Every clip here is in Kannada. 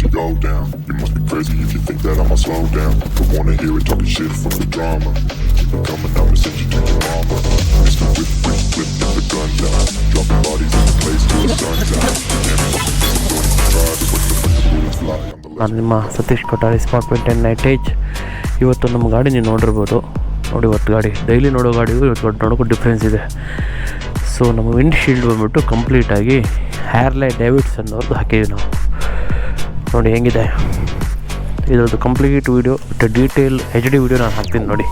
you go down. You must be crazy if you think that I'ma slow down. Don't wanna hear it talking shit from the drama. Keep it coming, I'ma send you to your mama. Mr. Whip, whip, whip, get the guns out. Dropping bodies in the place till the sun's out. Can't fucking listen, don't even try to put the bullets fly. ನಾನು ನಿಮ್ಮ Satish Kothari spot 10 night age. ಇವತ್ತು ನಮ್ಮ ಗಾಡಿ ನೀವು ನೋಡಿರ್ಬೋದು. ನೋಡಿ, ಇವತ್ತು ಗಾಡಿ ಡೈಲಿ ನೋಡೋ ಗಾಡಿಗೂ ಇವತ್ತು ನೋಡೋಕ್ಕೂ ಡಿಫ್ರೆನ್ಸ್ ಇದೆ. ಸೊ ನಮ್ಮ ವಿಂಡ್ ಶೀಲ್ಡ್ ಬಂದ್ಬಿಟ್ಟು ಕಂಪ್ಲೀಟಾಗಿ ಹ್ಯಾರ್ಲೆ ಡೇವಿಡ್ಸನ್ ಅವ್ರದ್ದು ಹಾಕಿದ್ದೀವಿ ನಾವು. ನೋಡಿ ಹೆಂಗಿದೆ ಇದರದ್ದು complete video with detail HD video ನಾನು ಹಾಕ್ತೀನಿ ನೋಡಿ.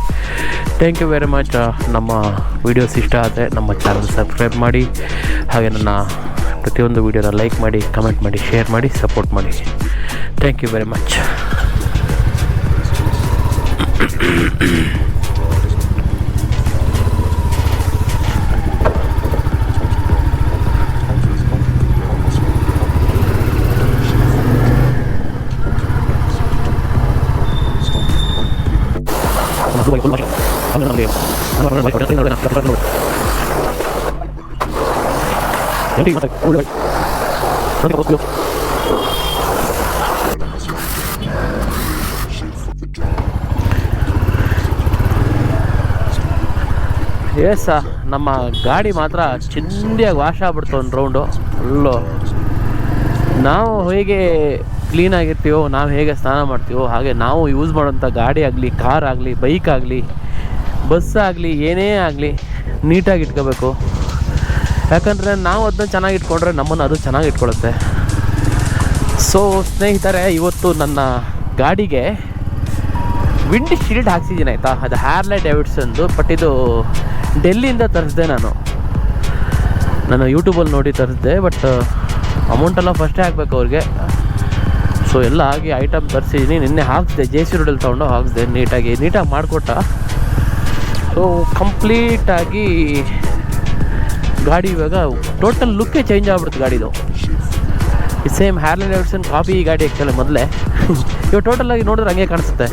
Thank you very much. ನಮ್ಮ ವೀಡಿಯೋಸ್ ಇಷ್ಟ ಆದರೆ ನಮ್ಮ ಚಾನಲ್ ಸಬ್ಸ್ಕ್ರೈಬ್ ಮಾಡಿ, ಹಾಗೆ ನನ್ನ ಪ್ರತಿಯೊಂದು ವೀಡಿಯೋನ ಲೈಕ್ ಮಾಡಿ, ಕಮೆಂಟ್ ಮಾಡಿ, ಶೇರ್ ಮಾಡಿ, ಸಪೋರ್ಟ್ ಮಾಡಿ. Thank you very much. Yes, ನಮ್ಮ ಗಾಡಿ ಮಾತ್ರ ಚಿಂದಿಯಾಗಿ ವಾಶ್ ಆಗ್ಬಿಡ್ತು ಒಂದು ರೌಂಡು ಫುಲ್ಲು. ನಾವು ಹೇಗೆ ಕ್ಲೀನಾಗಿರ್ತೀವೋ, ನಾವು ಹೇಗೆ ಸ್ನಾನ ಮಾಡ್ತೀವೋ ಹಾಗೆ ನಾವು ಯೂಸ್ ಮಾಡೋಂಥ ಗಾಡಿ ಆಗಲಿ, ಕಾರ್ ಆಗಲಿ, ಬೈಕ್ ಆಗಲಿ, ಬಸ್ ಆಗಲಿ, ಏನೇ ಆಗಲಿ ನೀಟಾಗಿ ಇಟ್ಕೋಬೇಕು. ಯಾಕಂದರೆ ನಾವು ಅದನ್ನ ಚೆನ್ನಾಗಿ ಇಟ್ಕೊಂಡ್ರೆ ನಮ್ಮನ್ನು ಅದು ಚೆನ್ನಾಗಿ ಇಟ್ಕೊಳ್ಳುತ್ತೆ. ಸೊ ಸ್ನೇಹಿತರೆ, ಇವತ್ತು ನನ್ನ ಗಾಡಿಗೆ ವಿಂಡ್ ಶೀಲ್ಡ್ ಹಾಕ್ಸಿದ್ದೀನಿ ಆಯಿತಾ. ಅದು ಹ್ಯಾರ್ಲೆ ಡೇವಿಡ್ಸನ್ದು, ಬಟ್ ಇದು ಡೆಲ್ಲಿಯಿಂದ ತರಿಸಿದೆ ನಾನು ಯೂಟ್ಯೂಬಲ್ಲಿ ನೋಡಿ ತರಿಸಿದೆ. ಬಟ್ ಅಮೌಂಟೆಲ್ಲ ಫಸ್ಟೇ ಹಾಕಬೇಕು ಅವ್ರಿಗೆ. ಸೊ ಎಲ್ಲ ಆಗಿ ಐಟಮ್ ತರಿಸಿದ್ದೀನಿ. ನಿನ್ನೆ ಹಾಕಿದೆ, JC ರೋಡಲ್ಲಿ ತೊಗೊಂಡು ಹಾಕಿದೆ. ನೀಟಾಗಿ ಮಾಡಿಕೊಟ್ಟ. ಸೊ ಕಂಪ್ಲೀಟಾಗಿ ಗಾಡಿ ಇವಾಗ ಟೋಟಲ್ ಲುಕ್ಕೇ ಚೇಂಜ್ ಆಗ್ಬಿಡ್ತು ಗಾಡಿದು. ಈ ಸೇಮ್ ಹ್ಯಾರ್ಲೆ ಡೇವಿಡ್ಸನ್ ಕಾಪಿ ಈ ಗಾಡಿ ಆ್ಯಕ್ಚುಲಿ ಮೊದಲೇ. ಇವಾಗ ಟೋಟಲಾಗಿ ನೋಡಿದ್ರೆ ಹಂಗೆ ಕಾಣಿಸುತ್ತೆ.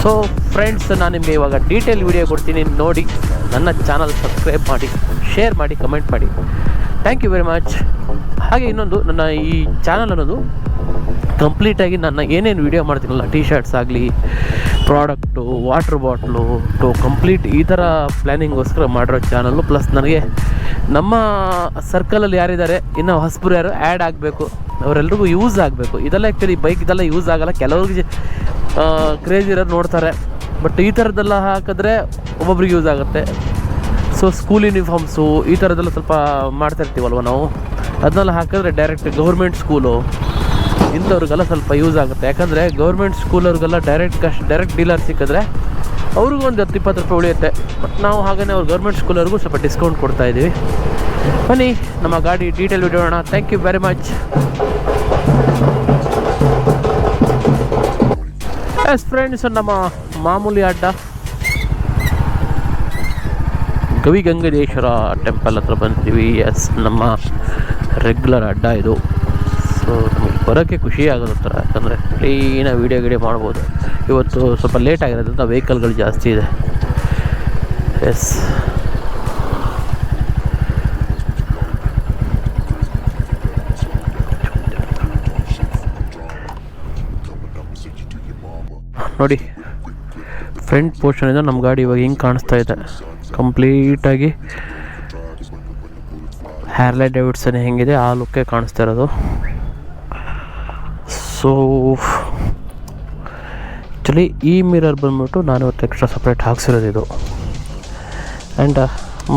ಸೊ ಫ್ರೆಂಡ್ಸ್, ನಾನು ನಿಮಗೆ ಇವಾಗ ಡೀಟೇಲ್ ವಿಡಿಯೋ ಕೊಡ್ತೀನಿ ನೋಡಿ. ನನ್ನ ಚಾನಲ್ ಸಬ್ಸ್ಕ್ರೈಬ್ ಮಾಡಿ, ಶೇರ್ ಮಾಡಿ, ಕಮೆಂಟ್ ಮಾಡಿ. Thank you very much. ಹಾಗೆ ಇನ್ನೊಂದು, ನನ್ನ ಈ ಚಾನಲ್ ಅನ್ನೋದು ಕಂಪ್ಲೀಟಾಗಿ ನನ್ನ ಏನೇನು ವೀಡಿಯೋ ಮಾಡ್ತೀನಲ್ಲ, ಟಿ ಶರ್ಟ್ಸ್ ಆಗಲಿ, product, water bottle to complete ಈ ಥರ ಪ್ಲ್ಯಾನಿಂಗೋಸ್ಕರ ಮಾಡಿರೋ ಚಾನಲ್ಲು. ಪ್ಲಸ್ ನನಗೆ ನಮ್ಮ ಸರ್ಕಲಲ್ಲಿ ಯಾರಿದ್ದಾರೆ, ಇನ್ನು ಹೊಸಬರು ಯಾರು ಆ್ಯಡ್ ಆಗಬೇಕು, ಅವರೆಲ್ರಿಗೂ ಯೂಸ್ ಆಗಬೇಕು. ಇದೆಲ್ಲ ಆ್ಯಕ್ಚುಲಿ ಬೈಕ್ ಇದೆಲ್ಲ ಯೂಸ್ ಆಗೋಲ್ಲ. ಕೆಲವ್ರಿಗೆ ಕ್ರೇಜ್ ಇರೋರು ನೋಡ್ತಾರೆ, ಬಟ್ ಈ ಥರದ್ದೆಲ್ಲ ಹಾಕಿದ್ರೆ ಒಬ್ಬೊಬ್ರಿಗೆ ಯೂಸ್ ಆಗುತ್ತೆ. ಸೊ ಸ್ಕೂಲ್ ಯೂನಿಫಾರ್ಮ್ಸು ಈ ಥರದ್ದೆಲ್ಲ ಸ್ವಲ್ಪ ಮಾಡ್ತಾಯಿರ್ತೀವಲ್ವ ನಾವು, ಅದನ್ನೆಲ್ಲ ಹಾಕಿದ್ರೆ ಡೈರೆಕ್ಟ್ ಗೌರ್ಮೆಂಟ್ ಸ್ಕೂಲು ಇಂಥವ್ರಿಗೆಲ್ಲ ಸ್ವಲ್ಪ ಯೂಸ್ ಆಗುತ್ತೆ. ಯಾಕಂದರೆ ಗೌರ್ಮೆಂಟ್ ಸ್ಕೂಲವ್ರಿಗೆಲ್ಲ ಡೈರೆಕ್ಟ್ ಡೀಲರ್ ಸಿಕ್ಕಿದ್ರೆ ಅವ್ರಿಗೂ ಒಂದು 10-20 ರೂಪಾಯಿ ಉಳಿಯುತ್ತೆ. ಬಟ್ ನಾವು ಹಾಗೆಯೇ ಅವ್ರು ಗೌರ್ಮೆಂಟ್ ಸ್ಕೂಲವ್ರಿಗೂ ಸ್ವಲ್ಪ ಡಿಸ್ಕೌಂಟ್ ಕೊಡ್ತಾಯಿದ್ದೀವಿ. ಬನ್ನಿ ನಮ್ಮ ಗಾಡಿ ಡೀಟೇಲ್ ವಿಡಿಯೋ ನೋಡೋಣ. Thank you very much. Yes friends, ನಮ್ಮ ಮಾಮೂಲಿ ಅಡ್ಡ ಗವಿಗಂಗೇಶ್ವರ ಟೆಂಪಲ್ ಹತ್ರ ಬಂದಿದ್ದೀವಿ. ಎಸ್, ನಮ್ಮ ರೆಗ್ಯುಲರ್ ಅಡ್ಡ ಇದು. ಸೊ ನಮಗೆ ಬರೋಕ್ಕೆ ಖುಷಿ ಆಗೋದು ಥರ, ಯಾಕಂದರೆ ಕ್ಲೀನಾಗಿ ವೀಡಿಯೋ ಮಾಡ್ಬೋದು. ಇವತ್ತು ಸ್ವಲ್ಪ ಲೇಟ್ ಆಗಿರೋದ್ರಿಂದ ವೆಹಿಕಲ್ಗಳು ಜಾಸ್ತಿ ಇದೆ. ಎಸ್, ನೋಡಿ ಫ್ರಂಟ್ ಪೋರ್ಷನಿಂದ ನಮ್ಮ ಗಾಡಿ ಇವಾಗ ಹಿಂಗೆ ಕಾಣಿಸ್ತಾ ಇದೆ. ಕಂಪ್ಲೀಟಾಗಿ ಹ್ಯಾರ್ಲೆ ಡೇವಿಡ್ಸನ್ ಹೆಂಗಿದೆ ಆ ಲುಕ್ಕೇ ಕಾಣಿಸ್ತಾ ಇರೋದು. ಸೊ ಆ್ಯಕ್ಚುಲಿ ಈ ಮಿರರ್ ಬಂದ್ಬಿಟ್ಟು ನಾನು ಇವತ್ತು ಎಕ್ಸ್ಟ್ರಾ ಸಪ್ರೇಟ್ ಹಾಕ್ಸಿರೋದು ಇದು. ಆ್ಯಂಡ್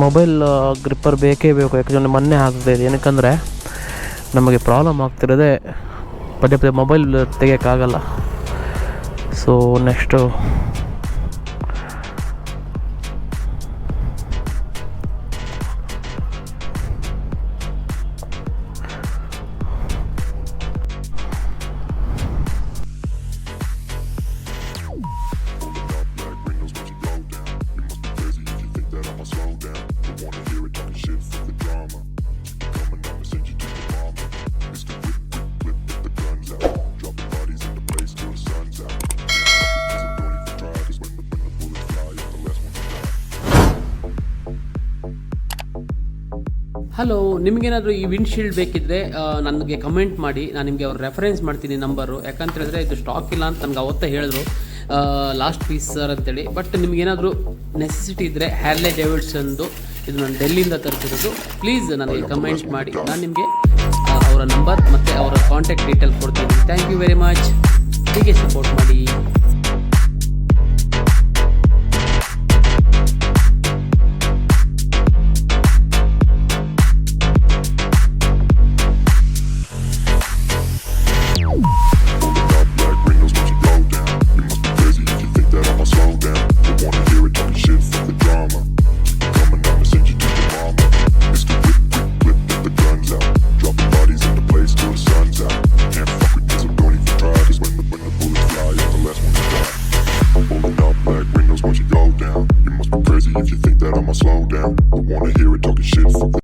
ಮೊಬೈಲ್ ಗ್ರಿಪ್ಪರ್ ಬೇಕೇ ಬೇಕು. ಯಾಕಂದರೆ ಮೊನ್ನೆ ಹಾಕಿದೆ ಇದು. ಏನಕ್ಕಂದರೆ ನಮಗೆ ಪ್ರಾಬ್ಲಮ್ ಆಗ್ತಿರೋದೇ ಪದೇ ಮೊಬೈಲ್ ತೆಗಿಯೋಕ್ಕಾಗಲ್ಲ. ಸೊ ನೆಕ್ಸ್ಟು ಹಲೋ, ನಿಮಗೇನಾದರೂ ಈ ವಿಂಡ್ಶೀಲ್ಡ್ ಬೇಕಿದ್ದರೆ ನನಗೆ ಕಮೆಂಟ್ ಮಾಡಿ, ನಾನು ನಿಮಗೆ ಅವ್ರ ರೆಫರೆನ್ಸ್ ಮಾಡ್ತೀನಿ ನಂಬರು. ಯಾಕಂತ ಹೇಳಿದ್ರೆ ಇದು ಸ್ಟಾಕ್ ಇಲ್ಲ ಅಂತ ನನಗೆ ಅವತ್ತೇ ಹೇಳಿದ್ರು, ಲಾಸ್ಟ್ ಪೀಸ್ ಸರ್ ಅಂತೇಳಿ. ಬಟ್ ನಿಮಗೇನಾದರೂ ನೆಸೆಸಿಟಿ ಇದ್ದರೆ ಹ್ಯಾರ್ಲೆ ಡೇವಿಡ್ಸನ್ದು, ಇದು ನಾನು ಡೆಲ್ಲಿಯಿಂದ ತರಿಸಿರೋದು, ಪ್ಲೀಸ್ ನನಗೆ ಕಮೆಂಟ್ ಮಾಡಿ. ನಾನು ನಿಮಗೆ ಅವರ ನಂಬರ್ ಮತ್ತು ಅವರ ಕಾಂಟ್ಯಾಕ್ಟ್ ಡೀಟೇಲ್ಸ್ ಕೊಡ್ತೀನಿ. Thank you very much. ಹೀಗೆ ಸಪೋರ್ಟ್ ಮಾಡಿ.